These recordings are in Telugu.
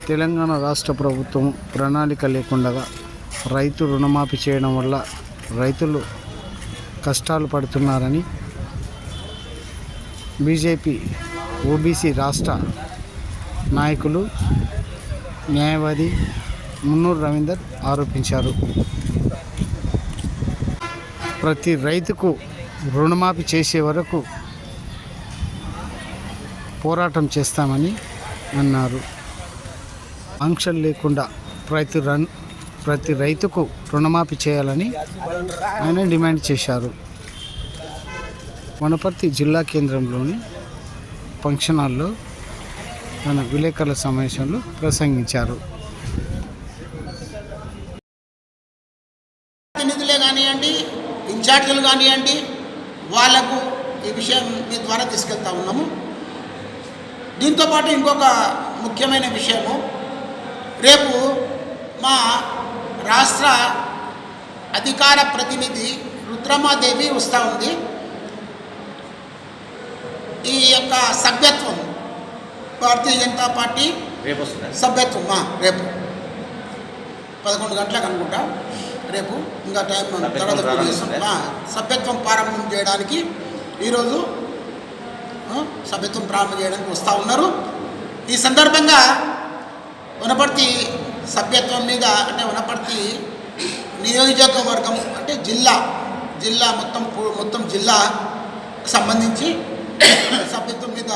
తెలంగాణ రాష్ట్ర ప్రభుత్వం ప్రణాళిక లేకుండా రైతు రుణమాఫీ చేయడం వల్ల రైతులు కష్టాలు పడుతున్నారని బీజేపీ ఓబీసీ రాష్ట్ర నాయకులు న్యాయవాది మున్నూరు రవీందర్ ఆరోపించారు. ప్రతి రైతుకు రుణమాఫీ చేసే వరకు పోరాటం చేస్తామని అన్నారు. ఆంక్షలు లేకుండా ప్రతి రైతుకు రుణమాఫీ చేయాలని ఆయన డిమాండ్ చేశారు. వనపర్తి జిల్లా కేంద్రంలోని ఫంక్షన్ హాల్లో ఆయన విలేకరుల సమావేశంలో ప్రసంగించారు. ప్రతినిధులే కానివ్వండి, ఇన్ఛార్జీలు కానివ్వండి, వాళ్లకు ఈ విషయం మీ ద్వారా తీసుకెళ్తా ఉన్నాము. దీంతోపాటు ఇంకొక ముఖ్యమైన విషయము, రేపు మా రాష్ట్ర అధికార ప్రతినిధి రుద్రమాదేవి వస్తూ ఉంది. ఈ యొక్క సభ్యత్వం భారతీయ జనతా పార్టీ సభ్యత్వం రేపు 11 గంటలకు అనుకుంటా. రేపు ఇంకా టైం తర్వాత సభ్యత్వం ప్రారంభం చేయడానికి ఈరోజు సభ్యత్వం ప్రారంభం చేయడానికి వస్తూ ఉన్నారు. ఈ సందర్భంగా వనపర్తి సభ్యత్వం మీద, అంటే వనపర్తి నియోజకవర్గం అంటే జిల్లా మొత్తం జిల్లాకు సంబంధించి సభ్యత్వం మీద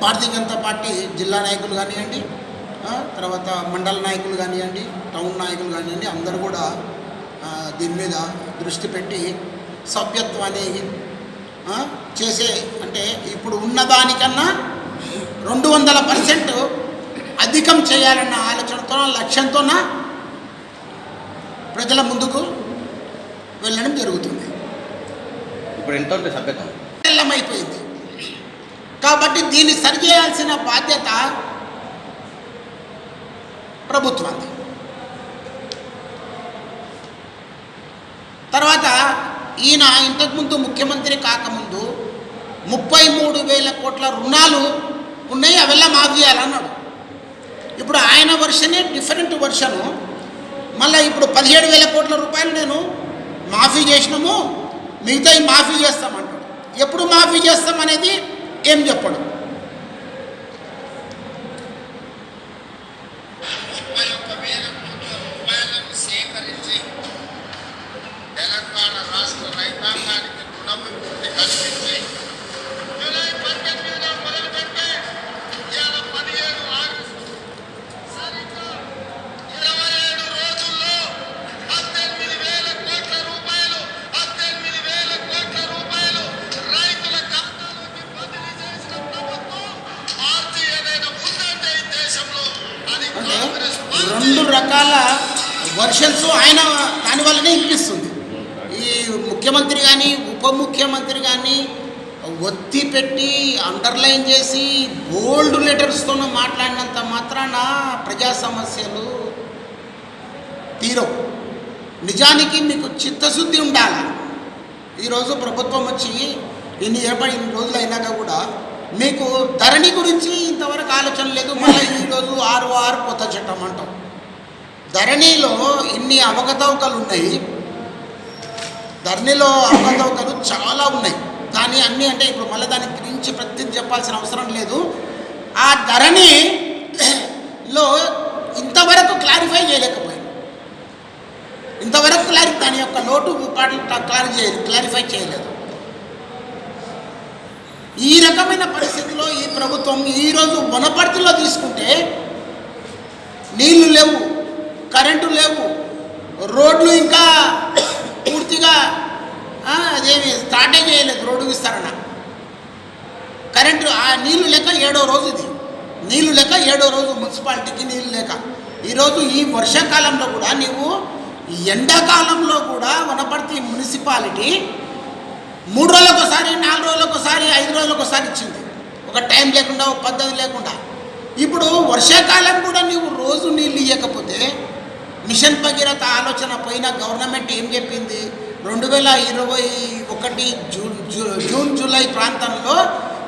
భారతీయ జనతా పార్టీ జిల్లా నాయకులు కానివ్వండి, తర్వాత మండల నాయకులు కానివ్వండి, టౌన్ నాయకులు కానివ్వండి, అందరూ కూడా దీని మీద దృష్టి పెట్టి సభ్యత్వాన్ని చేసే, అంటే ఇప్పుడు ఉన్నదానికన్నా 200% అధికం చేయాలన్న ఆలోచనతో, లక్ష్యంతో ప్రజల ముందుకు వెళ్ళడం జరుగుతుంది. ఇప్పుడు ఎంత ఉంటుంది సభ్యత్వం? తెల్లమైపోయింది కాబట్టి దీన్ని సరిచేయాల్సిన బాధ్యత ప్రభుత్వానికి. తర్వాత ఈయన ఇంతకుముందు ముఖ్యమంత్రి కాకముందు 33,000 కోట్ల రుణాలు ఉన్నాయి, అವೆಲ್ಲ మాఫీ చేయాలన్నాడు. ఇప్పుడు ఆయన వర్షనే డిఫరెంట్ వర్షను. మళ్ళీ ఇప్పుడు 17,000 కోట్ల రూపాయలు నేను మాఫీ చేసినాము, మిగతా మాఫీ చేస్తామంటాడు. ఎప్పుడు మాఫీ చేస్తామనేది ఏం చెప్పడు. తెలంగాణ రాష్ట్ర రైతాంగానికి రుణముక్తి కల్పించి జూలై 18న మొదలుపెట్టే ఇవాళ 17/6 సరిగ్గా 27 రోజుల్లో 18,000 కోట్ల రూపాయలు రైతుల ఖాతాలోకి బదిలీ చేసిన ప్రభుత్వం పార్టీయైన ఉందంటే ఈ దేశంలో అని కాంగ్రెస్ 2 రకాల వర్షన్స్ ఆయన దానివల్లనే ఇప్పిస్తుంది. ఈ ముఖ్యమంత్రి కానీ ఉప ముఖ్యమంత్రి కానీ ఒత్తి పెట్టి అండర్లైన్ చేసి బోల్డ్ లెటర్స్తో మాట్లాడినంత మాత్రాన ప్రజా సమస్యలు తీరవు. నిజానికి మీకు చిత్తశుద్ధి ఉండాలి. ఈరోజు ప్రభుత్వం వచ్చి ఇన్ని రోజులు అయినాక కూడా మీకు ధరణి గురించి ఇంతవరకు ఆలోచన లేదు. మళ్ళీ ఈరోజు 6 కొత్త చట్టం అంటాం. ధరణిలో ఇన్ని అవకతవకలు ఉన్నాయి, ధరణిలో అవకతవకలు చాలా ఉన్నాయి. దాని అన్నీ అంటే ఇప్పుడు మళ్ళీ దాని గురించి ప్రతి చెప్పాల్సిన అవసరం లేదు. ఆ ధరణిలో ఇంతవరకు క్లారిఫై చేయలేకపోయింది. ఇంతవరకు దాని యొక్క లోటు క్లారిఫై చేయలేదు. ఈ రకమైన పరిస్థితిలో ఈ ప్రభుత్వం ఈరోజు వనపర్తిలో తీసుకుంటే నీళ్లు లేవు, కరెంటు లేవు, రోడ్లు ఇంకా పూర్తిగా అదేమి స్టార్టే చేయలేదు. రోడ్డు విస్తరణ, కరెంటు, ఆ నీళ్లు లేక 7వ రోజు, ఇది నీళ్లు లేక 7వ రోజు మున్సిపాలిటీకి నీళ్ళు లేక. ఈరోజు ఈ వర్షాకాలంలో కూడా నీవు ఎండాకాలంలో కూడా వనపర్తి మున్సిపాలిటీ 3 రోజులకు ఒకసారి, 4 రోజులకు ఒకసారి, 5 రోజులకు ఒకసారి ఇచ్చింది. ఒక టైం లేకుండా, ఒక పద్ధతి లేకుండా. ఇప్పుడు వర్షాకాలం కూడా నీవు రోజు నీళ్ళు ఇవ్వకపోతే మిషన్ భగీరథ ఆలోచన పోయిన గవర్నమెంట్ ఏం చెప్పింది? 2021 జూన్ జూలై ప్రాంతంలో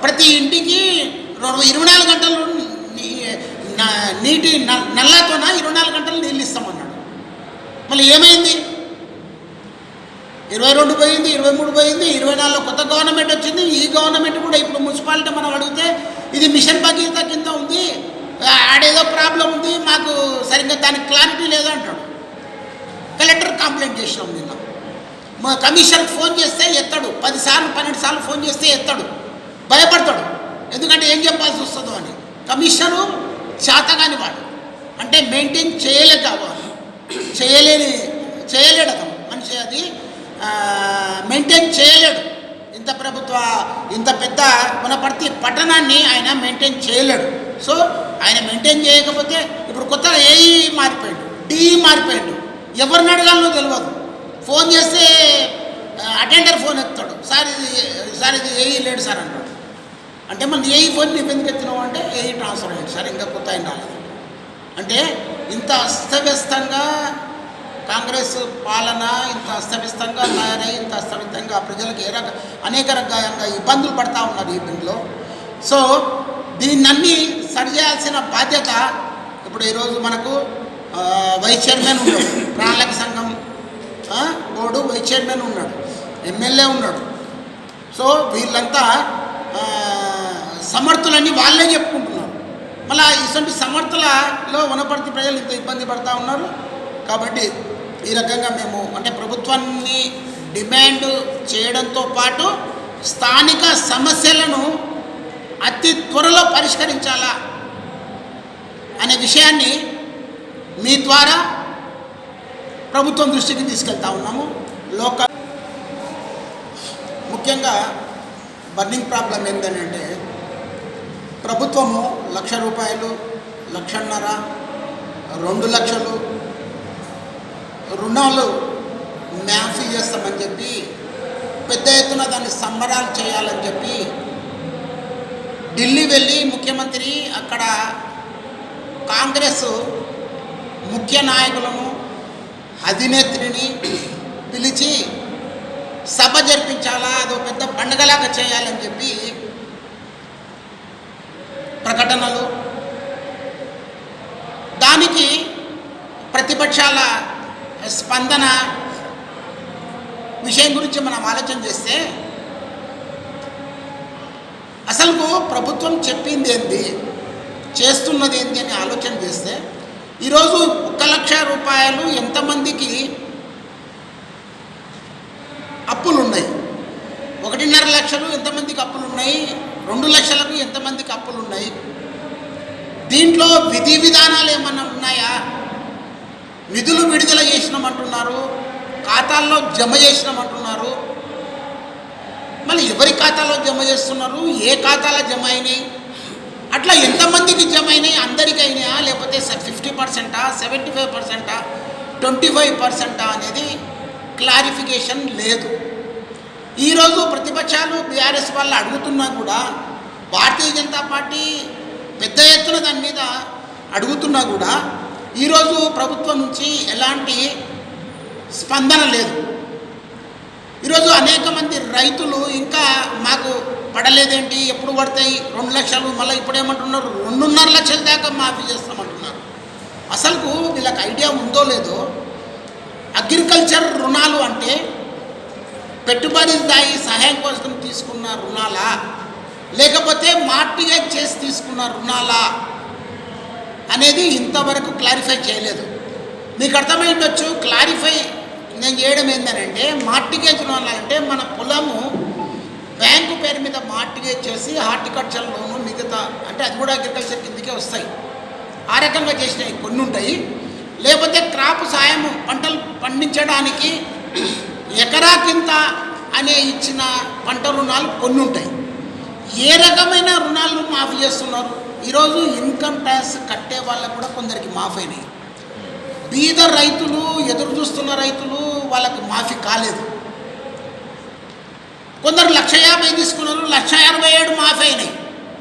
ప్రతి ఇంటికి 24 గంటలు నీటి నల్లాతోన 24 గంటలు నీళ్ళు ఇస్తామన్నాడు. మళ్ళీ ఏమైంది? 22 పోయింది, 23 పోయింది, 24 కొత్త గవర్నమెంట్ వచ్చింది. ఈ గవర్నమెంట్ కూడా ఇప్పుడు మున్సిపాలిటీ మనం అడిగితే ఇది మిషన్ భగీరథ కింద ఉంది, ఆడేదో ప్రాబ్లం ఉంది, మాకు సరిగ్గా దానికి క్లారిటీ లేదు అంటాడు. కలెక్టర్ కంప్లైంట్ చేసినాం నిన్న. మా కమిషనర్కి ఫోన్ చేస్తే ఎత్తాడు, 10 సార్లు 12 సార్లు ఫోన్ చేస్తే ఎత్తాడు, భయపడతాడు. ఎందుకంటే ఏం చెప్పాల్సి వస్తుందో అని. కమిషనరు చేతగాని వాడు, అంటే మెయింటైన్ చేయలేడు అతను మనిషి, అది మెయింటైన్ చేయలేడు. ఇంత పెద్ద వనపర్తి పట్టణాన్ని ఆయన మెయింటైన్ చేయలేడు. సో ఆయన మెయింటైన్ చేయకపోతే ఇప్పుడు కొత్త ఏఈ మారిపోయాడు, డిఈ మారిపోయాడు, ఎవరిని అడగాలనో తెలియదు. ఫోన్ చేస్తే అటెండర్ ఫోన్ ఎత్తాడు, సార్ ఇది ఏఈ లేడు సార్ అంటాడు. అంటే మన ఏఈ ఫోన్ నువ్వు ఎందుకు ఎత్తినావు అంటే ఏఈ ట్రాన్స్ఫర్ అయ్యాడు సార్, ఇంకా కొత్త ఆయన రాలేదు. అంటే ఇంత అస్తవ్యస్తంగా కాంగ్రెస్ పాలన, ఇంత అస్తవ్యస్తంగా తయారై, ఇంత అస్తవ్యస్తంగా ప్రజలకు అనేక రకాలుగా ఇబ్బందులు పడతా ఉన్నారు ఈ బిల్లులో. సో దీన్నన్నీ సరిచేయాల్సిన బాధ్యత ఇప్పుడు ఈరోజు మనకు వైస్ చైర్మన్ ఉన్నాడు, ప్రణాళిక సంఘం బోర్డు వైస్ చైర్మన్ ఉన్నాడు, ఎమ్మెల్యే ఉన్నాడు. సో వీళ్ళంతా సమర్థులని వాళ్ళే చెప్పుకుంటున్నారు. మళ్ళీ ఇటువంటి సమర్థులలో వనపర్తి ప్రజలు ఇంత ఇబ్బంది పడుతూ ఉన్నారు. కాబట్టి ఈ రకంగా మేము అంటే ప్రభుత్వాన్ని డిమాండ్ చేయడంతో పాటు స్థానిక సమస్యలను అతి త్వరలో పరిష్కరించాలా అనే విషయాన్ని మీ ద్వారా ప్రభుత్వం దృష్టికి తీసుకెళ్తా ఉన్నాము. ముఖ్యంగా బర్నింగ్ ప్రాబ్లం ఏంటంటే ప్రభుత్వము ₹1,00,000, ₹1,50,000, 2 లక్షలు రుణాలు మాఫీ చేస్తామని చెప్పి పెద్ద ఎత్తున దాన్ని సంబరాలు చేయాలని చెప్పి ఢిల్లీ వెళ్ళి ముఖ్యమంత్రి అక్కడ కాంగ్రెస్ ముఖ్య నాయకులను అధినేత్రిని పిలిచి సభ జరిపించాలా, అదో పెద్ద పండుగలాగా చేయాలని చెప్పి ప్రకటనలు, దానికి ప్రతిపక్షాల స్పందన విషయం గురించి మనం ఆలోచన చేస్తే అసలు ప్రభుత్వం చెప్పింది ఏంది, చేస్తున్నది ఏంది అని ఆలోచన చేస్తే ఈరోజు ₹1,00,000 ఎంతమందికి అప్పులు ఉన్నాయి, 1.5 లక్షలు ఎంతమందికి అప్పులు ఉన్నాయి, 2 లక్షలకు ఎంతమందికి అప్పులు ఉన్నాయి. దీంట్లో విధి విధానాలు ఏమన్నా ఉన్నాయా? నిధులు విడుదల చేసినామంటున్నారు, ఖాతాల్లో జమ చేసినామంటున్నారు. మళ్ళీ ఎవరి ఖాతాలో జమ చేస్తున్నారు, ఏ ఖాతాలో జమ అయినాయి, అట్లా ఎంతమందికి జమ అయినాయి, అందరికీ అయినాయా లేకపోతే 50%, 75%, 25% అనేది క్లారిఫికేషన్ లేదు. ఈరోజు ప్రతిపక్షాలు బీఆర్ఎస్ వాళ్ళు అడుగుతున్నా కూడా, భారతీయ జనతా పార్టీ పెద్ద ఎత్తున దాని మీద అడుగుతున్నా కూడా ఈరోజు ప్రభుత్వం నుంచి ఎలాంటి స్పందన లేదు. ఈరోజు అనేక మంది రైతులు ఇంకా మాకు పడలేదేంటి, ఎప్పుడు పడతాయి 2 లక్షలు, మళ్ళీ ఇప్పుడు ఏమంటున్నారు 2.5 లక్షల దాకా మాఫీ చేస్తామంటున్నారు. అసలు వీళ్ళకి ఐడియా ఉందో లేదో, అగ్రికల్చర్ రుణాలు అంటే పెట్టుబడిదారీ సహాయం కోసం తీసుకున్న రుణాలా లేకపోతే మార్టిగేజ్ చేసి తీసుకున్న రుణాలా అనేది ఇంతవరకు క్లారిఫై చేయలేదు. మీకు అర్థమై ఉండొచ్చు. క్లారిఫై నేను చేయడం ఏంటంటే, మార్టిగేజ్ రుణాలు అంటే మన పొలము బ్యాంకు పేరు మీద మార్టిగేజ్ చేసి హార్టికల్చర్ లోను మిగతా అంటే అది కూడా అగ్రికల్చర్ కిందకే వస్తాయి. ఆ రకంగా చేసినవి కొన్ని ఉంటాయి. లేకపోతే క్రాప్ సాయం పంటలు పండించడానికి ఎకరాకింత అనే ఇచ్చిన పంట రుణాలు కొన్ని ఉంటాయి. ఏ రకమైన రుణాలు మాఫీ చేస్తున్నారు? ఈరోజు ఇన్కమ్ ట్యాక్స్ కట్టే వాళ్ళకు కూడా కొందరికి మాఫీ అయినాయి. బీద రైతులు, ఎదురు చూస్తున్న రైతులు వాళ్ళకి మాఫీ కాలేదు. కొందరు 1,50,000 తీసుకున్నారు, 1,57,000 మాఫీ అయినాయి.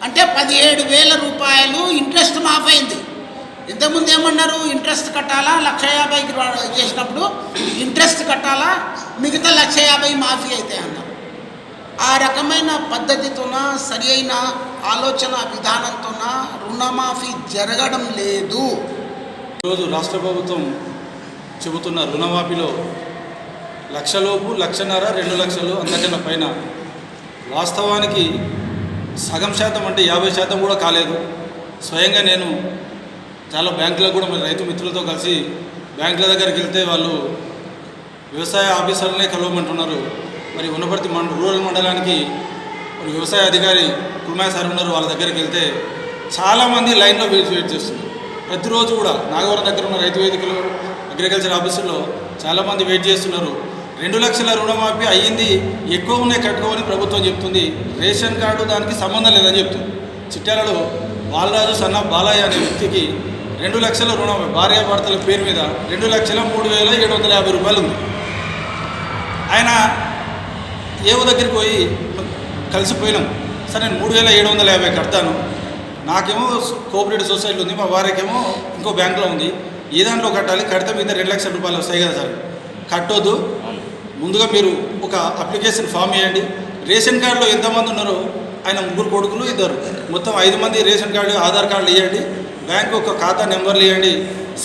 అంటే ₹17,000 ఇంట్రెస్ట్ మాఫీ అయింది. ఇంతకుముందు ఏమన్నారు, ఇంట్రెస్ట్ కట్టాలా, 1,50,000 చేసినప్పుడు ఇంట్రెస్ట్ కట్టాలా, మిగతా 1,50,000 మాఫీ అయితే అన్నారు. ఆ రకమైన పద్ధతితోన, సరి అయిన ఆలోచన విధానంతోన రుణమాఫీ జరగడం లేదు. ఈరోజు రాష్ట్ర ప్రభుత్వం చెబుతున్న రుణమాఫీలో లక్షలోపు 1,50,000 2 లక్షలు అంతకన్నా పైన, వాస్తవానికి సగం శాతం అంటే 50% కూడా కాలేదు. స్వయంగా నేను చాలా బ్యాంకులకు కూడా మరి రైతు మిత్రులతో కలిసి బ్యాంకుల దగ్గరికి వెళ్తే వాళ్ళు వ్యవసాయ ఆఫీసర్లనే కలవమంటున్నారు. మరి వనపర్తి రూరల్ మండలానికి మరి వ్యవసాయ అధికారి కుమార్ సార్ ఉన్నారు, వాళ్ళ దగ్గరికి వెళ్తే చాలామంది లైన్లో వెయిట్ చేస్తున్నారు. ప్రతిరోజు కూడా నాగవరం దగ్గర ఉన్న రైతు వేదికలో అగ్రికల్చర్ ఆఫీసుల్లో చాలామంది వెయిట్ చేస్తున్నారు. 2 లక్షల రుణమాఫీ అయ్యింది, ఎక్కువ ఉన్నాయి కట్టుకోమని ప్రభుత్వం చెప్తుంది. రేషన్ కార్డు దానికి సంబంధం లేదని చెప్తుంది. చిట్యాలలో బాలరాజు సన్న బాలయ్య అనే వ్యక్తికి 2 లక్షల రుణమాఫీ భార్యాభర్తల పేరు మీద 2,03,750 రూపాయలు ఉంది. ఆయన ఏవో దగ్గరికి పోయి కలిసిపోయినాం, సరే నేను 3,750 కడతాను, నాకేమో కోఆపరేటివ్ సొసైటీ ఉంది, మా వారికేమో ఇంకో బ్యాంకులో ఉంది, ఏ దాంట్లో కట్టాలి, కడితే మీద 2 లక్షల రూపాయలు వస్తాయి కదా సార్, కట్టొద్దు, ముందుగా మీరు ఒక అప్లికేషన్ ఫామ్ ఇవ్వండి, రేషన్ కార్డులో ఎంతమంది ఉన్నారో ఆయన 3 కొడుకులు 2, మొత్తం 5 మంది రేషన్ కార్డు ఆధార్ కార్డులు ఇవ్వండి, బ్యాంకు ఒక ఖాతా నెంబర్లు ఇవ్వండి,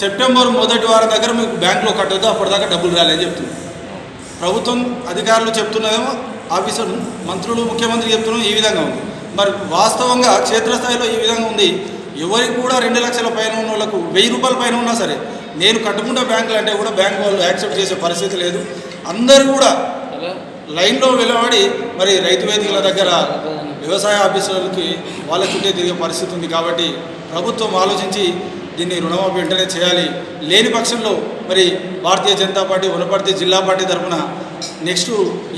సెప్టెంబర్ 1వ వారం దగ్గర మీకు బ్యాంకులో కట్టొద్దు, అప్పటిదాకా డబ్బులు రాలేని చెప్తుంది ప్రభుత్వం. అధికారులు చెప్తున్నదేమో, ఆఫీసర్ మంత్రులు ముఖ్యమంత్రి చెప్తున్నది ఈ విధంగా ఉంది. మరి వాస్తవంగా క్షేత్రస్థాయిలో ఈ విధంగా ఉంది. ఎవరికి కూడా 2 లక్షల పైన ఉన్న వాళ్ళకు 1000 రూపాయల పైన ఉన్నా సరే నేను కట్టుకుంటే బ్యాంకులు అంటే కూడా బ్యాంకు వాళ్ళు యాక్సెప్ట్ చేసే పరిస్థితి లేదు. అందరూ కూడా లైన్లో వెలువడి మరి రైతు వేదికల దగ్గర వ్యవసాయ ఆఫీసర్లకి వాళ్ళ చుట్టే తిరిగే పరిస్థితి ఉంది. కాబట్టి ప్రభుత్వం ఆలోచించి దీన్ని రుణమాఫీ వెంటనే చేయాలి. లేని పక్షంలో మరి భారతీయ జనతా పార్టీ వనపర్తి జిల్లా పార్టీ తరఫున నెక్స్ట్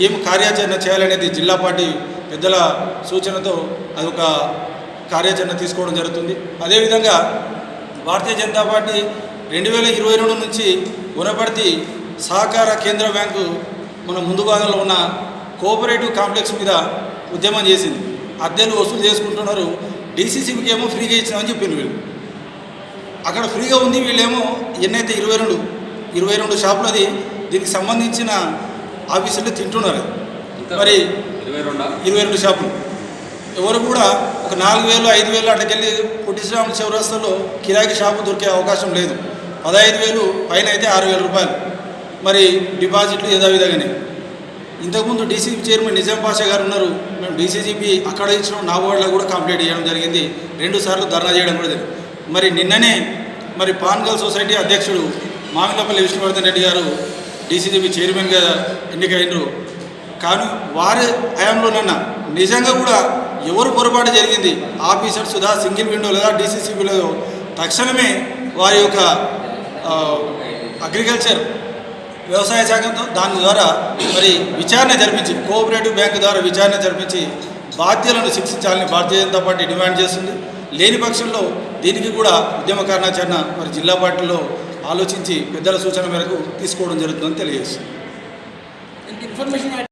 ఏం కార్యాచరణ చేయాలనేది జిల్లా పార్టీ పెద్దల సూచనతో అదొక కార్యాచరణ తీసుకోవడం జరుగుతుంది. అదేవిధంగా భారతీయ జనతా పార్టీ 2022 నుంచి వనపర్తి సహకార కేంద్ర బ్యాంకు మన ముందు భాగంలో ఉన్న కోఆపరేటివ్ కాంప్లెక్స్ మీద ఉద్యమం చేసింది. అద్దెలు వసూలు చేసుకుంటున్నారు, డీసీసీబీకి ఏమో ఫ్రీగా ఇచ్చినామని చెప్పింది వీళ్ళు. అక్కడ ఫ్రీగా ఉంది, వీళ్ళేమో ఎన్నైతే 22 షాపులది దీనికి సంబంధించిన ఆఫీసులు తింటున్నారు. మరి 22 షాపులు ఎవరు కూడా ఒక 4,000 5,000 అట్లకెళ్ళి పొట్టి శ్రీరాములు చౌరస్తాలో కిరాయికి షాపు దొరికే అవకాశం లేదు. 15,000 పైన అయితే 6,000 రూపాయలు మరి డిపాజిట్లు యథావిధంగానే. ఇంతకుముందు డీసీపీ చైర్మన్ నిజాం పాషా గారు ఉన్నారు, మేము డీసీజీపీ అక్కడ ఇచ్చిన నాగోడ్లో కూడా కంప్లైంట్ చేయడం జరిగింది, 2 సార్లు ధర్నా చేయడం కూడా జరిగింది. మరి నిన్ననే మరి పాన్గల్ సొసైటీ అధ్యక్షుడు మామిళ్ళపల్లి విష్ణువర్ధన్ రెడ్డి గారు డీసీజీపీ చైర్మన్గా ఎన్నికైనరు. కానీ వారి హయాంలోనన్నా నిజంగా కూడా ఎవరు పొరపాటు జరిగింది, ఆఫీసర్స్ సుధా సింగిల్ విండో లేదా డీసీసీబీలో తక్షణమే వారి యొక్క అగ్రికల్చర్ వ్యవసాయ శాఖతో దాని ద్వారా మరి విచారణ జరిపించి కోఆపరేటివ్ బ్యాంకు ద్వారా విచారణ జరిపించి బాధ్యులను శిక్షించాలని భారతీయ జనతా పార్టీ డిమాండ్ చేస్తుంది. లేని పక్షంలో దీనికి కూడా ఉద్యమ కార్యాచరణ మరి జిల్లా పార్టీలో ఆలోచించి పెద్దల సూచన మేరకు తీసుకోవడం జరుగుతుందని తెలియజేస్తుంది.